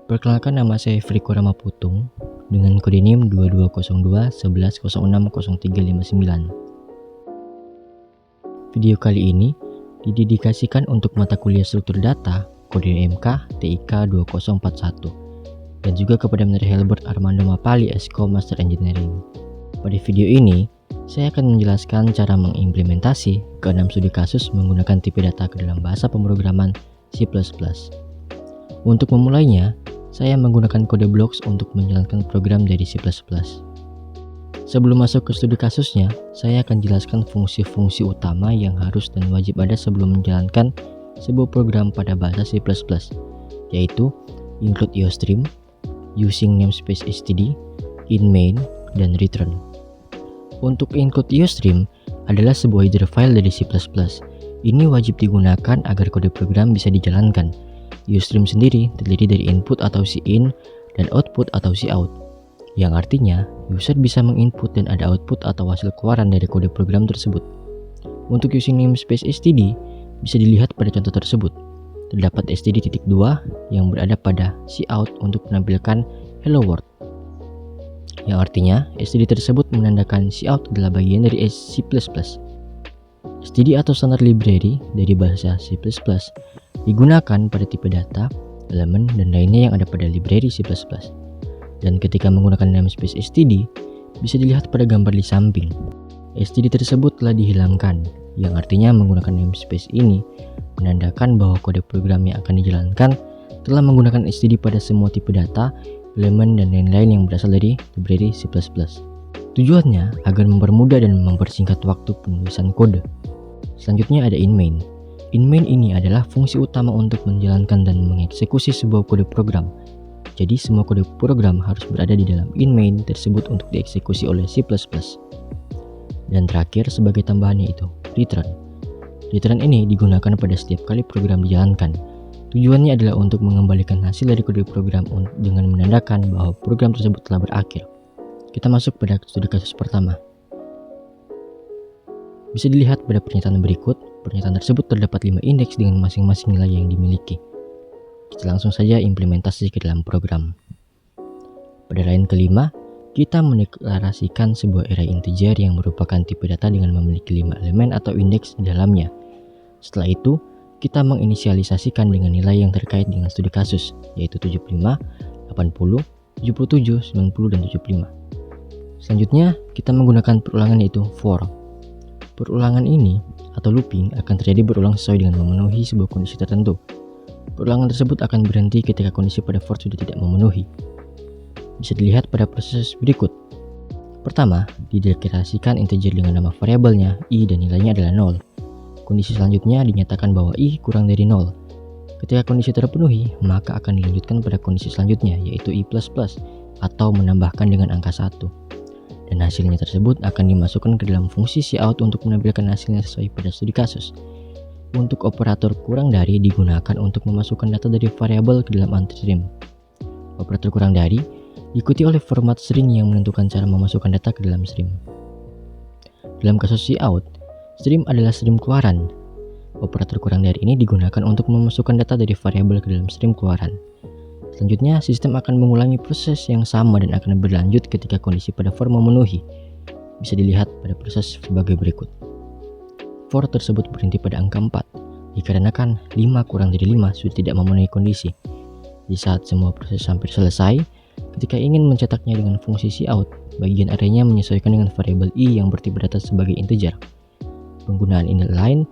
Perkenalkan, nama saya Friko Ramaputung dengan kode NIM 2202 11060359. Video kali ini didedikasikan untuk mata kuliah struktur data kode MK TIK 2041 dan juga kepada Mr. Helbert Armando Mapali, Esko Master Engineering. Pada video ini, saya akan menjelaskan cara mengimplementasi ke-6 studi kasus menggunakan tipe data ke dalam bahasa pemrograman C++. Untuk memulainya, saya menggunakan kode blocks untuk menjalankan program dari C++. Sebelum masuk ke studi kasusnya, saya akan jelaskan fungsi-fungsi utama yang harus dan wajib ada sebelum menjalankan sebuah program pada bahasa C++, yaitu include IOStream, using namespace std, inMain, dan return. Untuk include IOStream adalah sebuah header file dari C++. Ini wajib digunakan agar kode program bisa dijalankan. IOStream sendiri terdiri dari input atau cin dan output atau cout, yang artinya user bisa menginput dan ada output atau hasil keluaran dari kode program tersebut. Untuk using namespace std bisa dilihat pada contoh tersebut. Terdapat std.2 yang berada pada cout untuk menampilkan hello world, yang artinya std tersebut menandakan cout adalah bagian dari C++. std atau standard library dari bahasa C++ digunakan pada tipe data, elemen, dan lainnya yang ada pada library C++. Dan ketika menggunakan namespace std, bisa dilihat pada gambar di samping. Std tersebut telah dihilangkan, yang artinya menggunakan namespace ini menandakan bahwa kode program yang akan dijalankan telah menggunakan std pada semua tipe data, elemen, dan lain-lain yang berasal dari library C++. Tujuannya agar mempermudah dan mempersingkat waktu penulisan kode. Selanjutnya ada inMain. InMain ini adalah fungsi utama untuk menjalankan dan mengeksekusi sebuah kode program. Jadi semua kode program harus berada di dalam InMain tersebut untuk dieksekusi oleh C++. Dan terakhir sebagai tambahannya itu return. Return ini digunakan pada setiap kali program dijalankan. Tujuannya adalah untuk mengembalikan hasil dari kode program dengan menandakan bahwa program tersebut telah berakhir. Kita masuk pada studi kasus pertama. Bisa dilihat pada pernyataan berikut. Pernyataan tersebut terdapat 5 indeks dengan masing-masing nilai yang dimiliki. Kita langsung saja implementasi ke dalam program. Pada line kelima, kita mendeklarasikan sebuah array integer yang merupakan tipe data dengan memiliki 5 elemen atau indeks di dalamnya. Setelah itu, kita menginisialisasikan dengan nilai yang terkait dengan studi kasus, yaitu 75, 80, 77, 90, dan 75. Selanjutnya, kita menggunakan perulangan yaitu for. Perulangan ini atau looping akan terjadi berulang sesuai dengan memenuhi sebuah kondisi tertentu. Perulangan tersebut akan berhenti ketika kondisi pada for sudah tidak memenuhi. Bisa dilihat pada proses berikut. Pertama, dideklarasikan integer dengan nama variabelnya i dan nilainya adalah 0. Kondisi selanjutnya dinyatakan bahwa i kurang dari 0. Ketika kondisi terpenuhi, maka akan dilanjutkan pada kondisi selanjutnya yaitu i++ atau menambahkan dengan angka 1. Dan hasilnya tersebut akan dimasukkan ke dalam fungsi cout untuk menampilkan hasilnya sesuai pada studi kasus. Untuk operator kurang dari digunakan untuk memasukkan data dari variabel ke dalam stream. Operator kurang dari diikuti oleh format string yang menentukan cara memasukkan data ke dalam stream. Dalam kasus cout, stream adalah stream keluaran. Operator kurang dari ini digunakan untuk memasukkan data dari variabel ke dalam stream keluaran. Selanjutnya, sistem akan mengulangi proses yang sama dan akan berlanjut ketika kondisi pada for memenuhi. Bisa dilihat pada proses sebagai berikut. For tersebut berhenti pada angka 4, dikarenakan 5 kurang dari 5 sudah tidak memenuhi kondisi. Di saat semua proses hampir selesai, ketika ingin mencetaknya dengan fungsi cout, bagian array-nya menyesuaikan dengan variabel i yang bertipe data sebagai integer. Penggunaan inline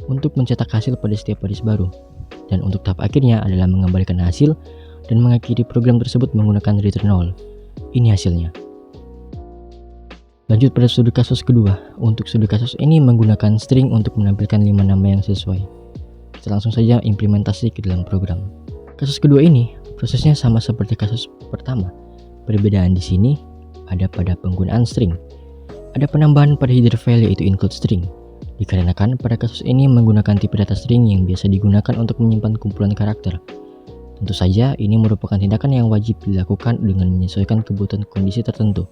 untuk mencetak hasil pada setiap baris baru. Dan untuk tahap akhirnya adalah mengembalikan hasil dan mengakhiri program tersebut menggunakan return 0. Ini hasilnya. Lanjut pada studi kasus kedua. Untuk studi kasus ini menggunakan string untuk menampilkan 5 nama yang sesuai. Kita langsung saja implementasi ke dalam program. Kasus kedua ini prosesnya sama seperti kasus pertama. Perbedaan di sini ada pada penggunaan string. Ada penambahan pada header file yaitu include string. Dikarenakan pada kasus ini menggunakan tipe data string yang biasa digunakan untuk menyimpan kumpulan karakter. Tentu saja ini merupakan tindakan yang wajib dilakukan dengan menyesuaikan kebutuhan kondisi tertentu.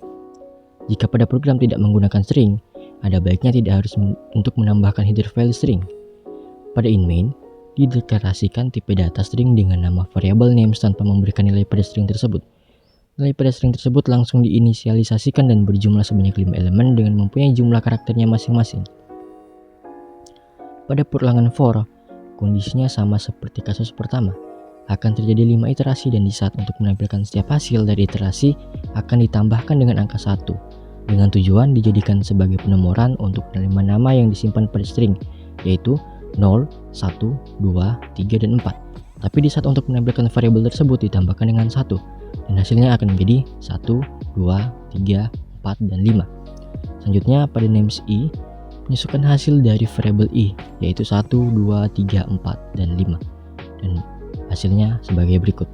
Jika pada program tidak menggunakan string, ada baiknya tidak harus untuk menambahkan header file string. Pada inMain, dideklarasikan tipe data string dengan nama variable names tanpa memberikan nilai pada string tersebut. Nilai pada string tersebut langsung diinisialisasikan dan berjumlah sebanyak 5 elemen dengan mempunyai jumlah karakternya masing-masing. Pada perulangan for, kondisinya sama seperti kasus pertama. Akan terjadi 5 iterasi dan di saat untuk menampilkan setiap hasil dari iterasi akan ditambahkan dengan angka 1 dengan tujuan dijadikan sebagai penomoran untuk menerima nama yang disimpan pada string, yaitu 0, 1, 2, 3, dan 4. Tapi di saat untuk menampilkan variabel tersebut ditambahkan dengan 1 dan hasilnya akan menjadi 1, 2, 3, 4, dan 5. Selanjutnya pada names i, menyusukan hasil dari variabel i, yaitu 1, 2, 3, 4, dan 5. Dan hasilnya sebagai berikut.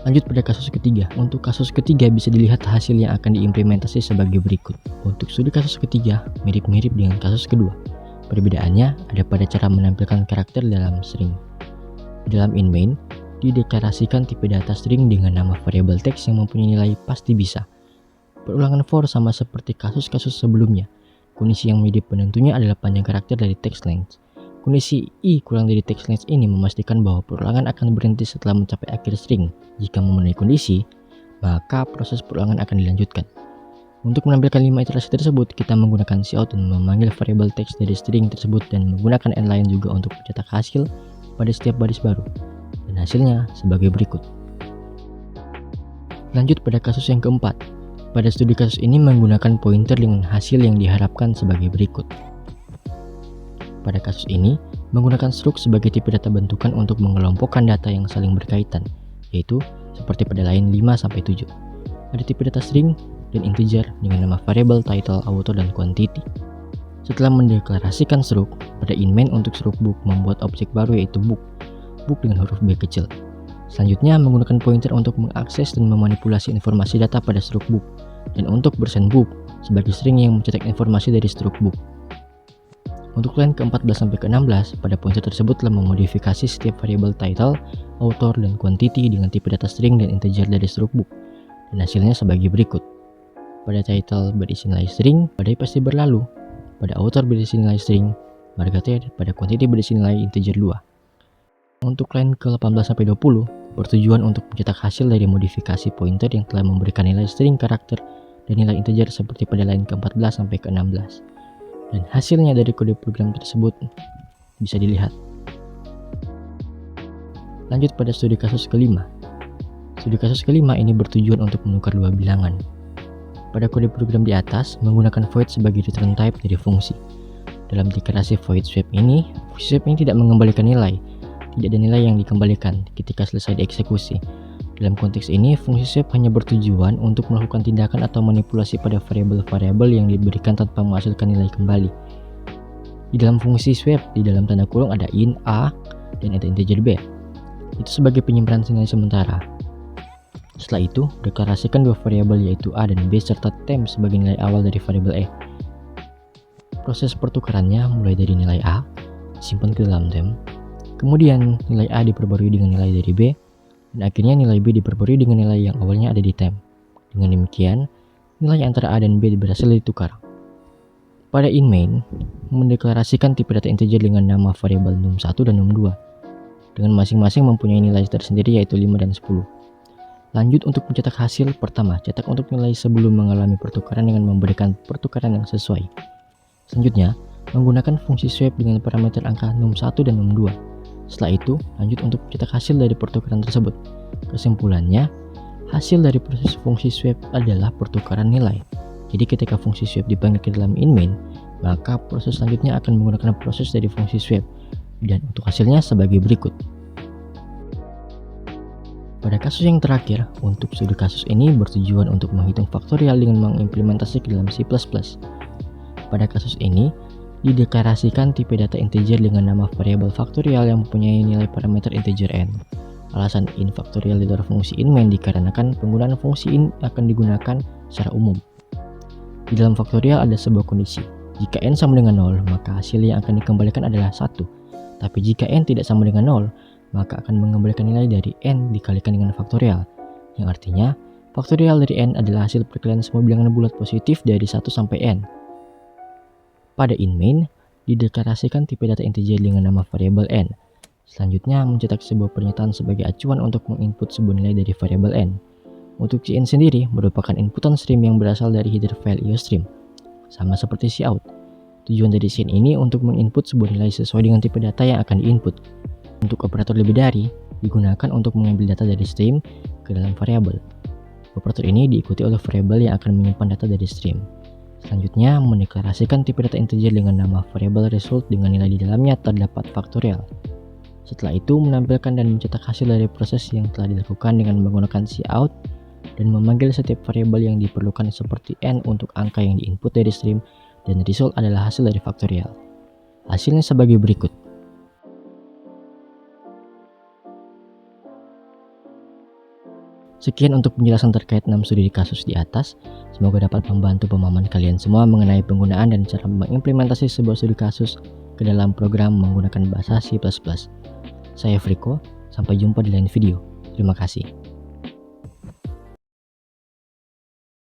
Lanjut pada kasus ketiga. Untuk kasus ketiga bisa dilihat hasil yang akan diimplementasi sebagai berikut. Untuk studi kasus ketiga mirip-mirip dengan kasus kedua. Perbedaannya ada pada cara menampilkan karakter dalam string. Dalam in-main, dideklarasikan tipe data string dengan nama variabel teks yang mempunyai nilai pasti bisa. Perulangan for sama seperti kasus-kasus sebelumnya. Kondisi yang menjadi penentunya adalah panjang karakter dari text length. Kondisi i kurang dari text length ini memastikan bahwa perulangan akan berhenti setelah mencapai akhir string. Jika memenuhi kondisi, maka proses perulangan akan dilanjutkan. Untuk menampilkan 5 iterasi tersebut, kita menggunakan cout dan memanggil variabel teks dari string tersebut dan menggunakan endline juga untuk mencetak hasil pada setiap baris baru. Dan hasilnya sebagai berikut. Lanjut pada kasus yang keempat. Pada studi kasus ini menggunakan pointer dengan hasil yang diharapkan sebagai berikut. Pada kasus ini, menggunakan struct sebagai tipe data bentukan untuk mengelompokkan data yang saling berkaitan, yaitu seperti pada line 5-7. Ada tipe data string dan integer dengan nama variable, title, author, dan quantity. Setelah mendeklarasikan struct, pada in-main untuk struct book membuat objek baru yaitu book dengan huruf B kecil. Selanjutnya menggunakan pointer untuk mengakses dan memanipulasi informasi data pada struct book, dan untuk bersend book sebagai string yang mencetak informasi dari struct book. Untuk line ke-14-ke-16, pada pointer tersebut telah memodifikasi setiap variabel title, author, dan quantity dengan tipe data string dan integer dari struct book. Dan hasilnya sebagai berikut. Pada title berisi nilai string, badai pasti berlalu. Pada author berisi nilai string, margaret, pada quantity berisi nilai integer 2. Untuk line ke-18-20, bertujuan untuk mencetak hasil dari modifikasi pointer yang telah memberikan nilai string karakter dan nilai integer seperti pada line ke-14-ke-16. Dan hasilnya dari kode program tersebut bisa dilihat. Lanjut pada studi kasus kelima. Studi kasus kelima ini bertujuan untuk menukar dua bilangan. Pada kode program di atas menggunakan void sebagai return type dari fungsi. Dalam deklarasi void swap ini, fungsi swap ini tidak mengembalikan nilai. Tidak ada nilai yang dikembalikan ketika selesai dieksekusi. Dalam konteks ini, fungsi swap hanya bertujuan untuk melakukan tindakan atau manipulasi pada variabel-variabel yang diberikan tanpa menghasilkan nilai kembali. Di dalam fungsi swap, di dalam tanda kurung ada int a dan ada integer b. Itu sebagai penyimpanan nilai sementara. Setelah itu, deklarasikan dua variabel yaitu a dan b serta temp sebagai nilai awal dari variabel e. Proses pertukarannya mulai dari nilai a disimpan ke dalam temp, kemudian nilai a diperbarui dengan nilai dari b, dan akhirnya nilai b diperbarui dengan nilai yang awalnya ada di temp. Dengan demikian, nilai antara a dan b berhasil ditukar. Pada in-main, mendeklarasikan tipe data integer dengan nama variabel num1 dan num2, dengan masing-masing mempunyai nilai tersendiri yaitu 5 dan 10. Lanjut untuk mencetak hasil. Pertama, cetak untuk nilai sebelum mengalami pertukaran dengan memberikan pertukaran yang sesuai. Selanjutnya, menggunakan fungsi swap dengan parameter angka num1 dan num2. Setelah itu, lanjut untuk mencetak hasil dari pertukaran tersebut. Kesimpulannya, hasil dari proses fungsi swap adalah pertukaran nilai. Jadi ketika fungsi swap dipanggil ke dalam in-main, maka proses selanjutnya akan menggunakan proses dari fungsi swap. Dan untuk hasilnya sebagai berikut. Pada kasus yang terakhir, untuk studi kasus ini bertujuan untuk menghitung faktorial dengan mengimplementasi ke dalam C++. Pada kasus ini, dideklarasikan tipe data integer dengan nama variabel faktorial yang mempunyai nilai parameter integer n. Alasan in faktorial di luar fungsi in-main dikarenakan penggunaan fungsi in akan digunakan secara umum. Di dalam faktorial ada sebuah kondisi. Jika n sama dengan 0, maka hasil yang akan dikembalikan adalah 1. Tapi jika n tidak sama dengan 0, maka akan mengembalikan nilai dari n dikalikan dengan faktorial. Yang artinya, faktorial dari n adalah hasil perkalian semua bilangan bulat positif dari 1 sampai n. Pada in-main, dideklarasikan tipe data integer dengan nama variabel n. Selanjutnya, mencetak sebuah pernyataan sebagai acuan untuk menginput sebuah nilai dari variabel n. Untuk cin sendiri merupakan inputan stream yang berasal dari header file iostream, sama seperti cout. Tujuan dari cin ini untuk menginput sebuah nilai sesuai dengan tipe data yang akan diinput. Untuk operator lebih dari, digunakan untuk mengambil data dari stream ke dalam variabel. Operator ini diikuti oleh variabel yang akan menyimpan data dari stream. Selanjutnya, mendeklarasikan tipe data integer dengan nama variabel result dengan nilai di dalamnya terdapat faktorial. Setelah itu, menampilkan dan mencetak hasil dari proses yang telah dilakukan dengan menggunakan cout dan memanggil setiap variabel yang diperlukan seperti n untuk angka yang diinput dari stream, dan result adalah hasil dari faktorial. Hasilnya sebagai berikut. Sekian untuk penjelasan terkait 6 studi kasus di atas. Semoga dapat membantu pemahaman kalian semua mengenai penggunaan dan cara mengimplementasi sebuah studi kasus ke dalam program menggunakan bahasa C++. Saya Friko, sampai jumpa di lain video. Terima kasih.